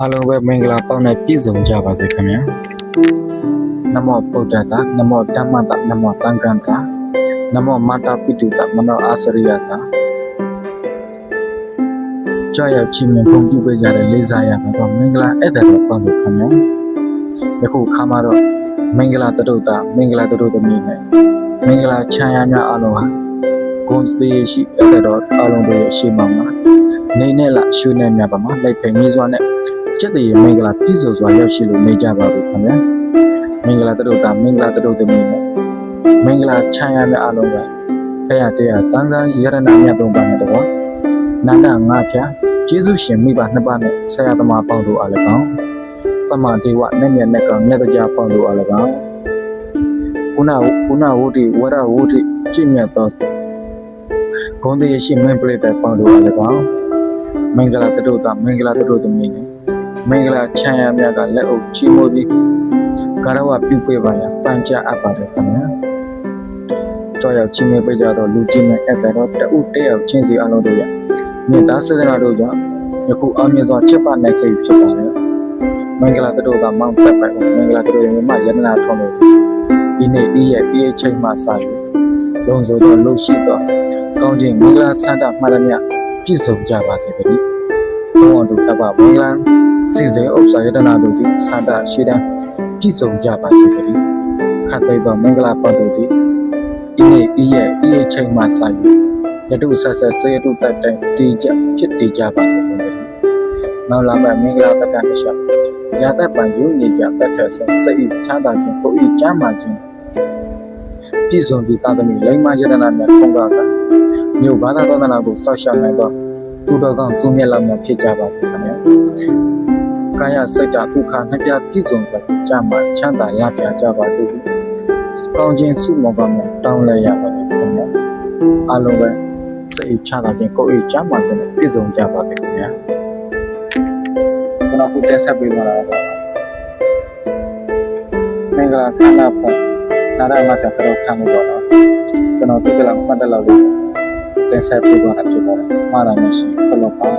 အားလုံးပဲမင်္ဂလာပေါင်းနဲ့ပြည့်စုံကြပါစေခင်ဗျာနမောဗုဒ္ဓတာနမောဓမ္မတာနမောသံဃာတာနမောမာတာပိတုတာမနောအာစရိယတာကြောက်ရွံ့ချင်းမြင်ပုံပြုပေးကြတဲ့လေးစားရမှာတော့မင်္ဂလာဧည့်သည်တော်ပေါင်းတို့ခင်ဗျာယခုခါမှာတော့မင်္ဂလာတတုတာမင်္ဂလာတတုသမီးနဲ့မင်္ဂလာချမ်းရများအားလုံးဟာဂုဏ်သေးရှိဧည့်သည်တော်အားလုံးတို့ရဲ့ရှေ့မှမှာနေနဲ့လားရွှေနဲ့မြပါမှာလိုက်ဖိနေစွာနဲ့ကျက်တည်းမင်္ဂလာပြည့်စုံစွာရောက်ရှိလို့နေကြပါဘူးခင်ဗျာမင်္ဂလာတရုတ်တာမင်္ဂလာတရုတ်သမီးနဲ့မင်္ဂလာချမ်းရမယ့်အလုံးကဖရာတရားတန်ခါရတနာမြတ်သုံးပါးနဲ့တကွာနန္ဒငါဖျားကျေးဇူးရှင်မိဘနှစ်ပါးနဲ့ဆရာသမားပေါင်းတို့အားလည်းကောင်းသမဒေဝနဲ့မြတ်နဲ့ကောင်းနဲ့တရားပေါင်းတို့အားလည်းကောင်းကုဏဝုဒ္ဓဝရဝုဒ္ဓကြည်မြတ်သောဂုဏ်တရားရှိမင်းပရိသတ်ပေါင်းတို့အားလည်းကောင်းမင်္ဂလာတရုတ်တာမင်္ဂလာတရုတ်သမီးနဲ့မင်္ဂလာချမ်းရမြတ်ကလက်အုပ်ချီးမွမ်းပြီးကာရဝပြုပေးပါရန်ပန်ကြားအပ်ပါတယ်ခင်ဗျာကြောက်ရောက်ချင်းမြပေးကြတော့လူချင်းမဲ့အဲ့ကတော့တဦးတယောက်ချင်းစီအလုံးတို့ရမြေသားစေတနာတို့ကြောင့်ယခုအောင်မြင်စွာချက်ပနိုင်ခဲ့ဖြစ်ပါတယ်မင်္ဂလာတို့ကမောင်းတက်ပိုက်မင်္ဂလာတို့ရဲ့မြယတနာထုံးလို့ဒီနေ့ဤရဲ့ဤချိန်မှစပြီးလုံစိုးတော်လှရှိသောကောင်းခြင်းမင်္ဂလာဆန္ဒမှတ်ရမြပြည့်စုံကြပါစေခင်ဗျာဘုန်းတော်တပ္ပမင်္ဂလာစီစဉ်ဥစ္စာယတနာတို့သည်ဆန္ဒရှိတဲ့ပြည့်စုံကြပါစေခင်ဗျာခတ်သိပ်ပါမင်္ဂလာပတ်တို့သည်ဒီနေ့ဤရဲ့ဤချိန်မှစပြီးယတုဆက်ဆက်စေတုတိုက်တိုင်တည်ကြဖြစ်တည်ကြပါစေခင်ဗျာနောက်လာမယ့်မင်္ဂလာတက္ကသိုလ်ရာသက်ပံယူနေကြတတ်တဲ့ဆုံးစိတ်ချမ်းသာခြင်းကိုဤကျမ်းမာခြင်းပြည့်စုံပြီးသာသမီလိမ္မာယတနာများထုံးကားကမြို့ဘာသာသဒ္ဒနာကိုစောင့်ရှောက်နိုင်သောသူတော်ကောင်းသူမြတ်လာများဖြစ်ကြပါစေခင်ဗျာကာယစိတ်ဓာတ်ဒုက္ခနှစ်ပြပြည့်စုံစွာကြမှာချမ်းသာရကြကြပါသည်ကောင်းခြင်းစုမောကများတောင်းလဲရပါသည်ခင်ဗျာအားလုံးပဲစိတ်ချတာခြင်းကိုယ်ချမ်းသာခြင်းပြည့်စုံကြပါစေခင်ဗျာကျွန်တော်ခုတက်ဆက်ပေးပါတော့မင်္ဂလာခန္ဓာပေါ်နာရမကကတော့ခံလို့တော့ကျွန်တော်ဒီကလာမှတ်တယ်လို့တက်ဆက်ပေးပါတာဖြစ်ပါတယ်မှားတာမရှိဘယ်လိုပါ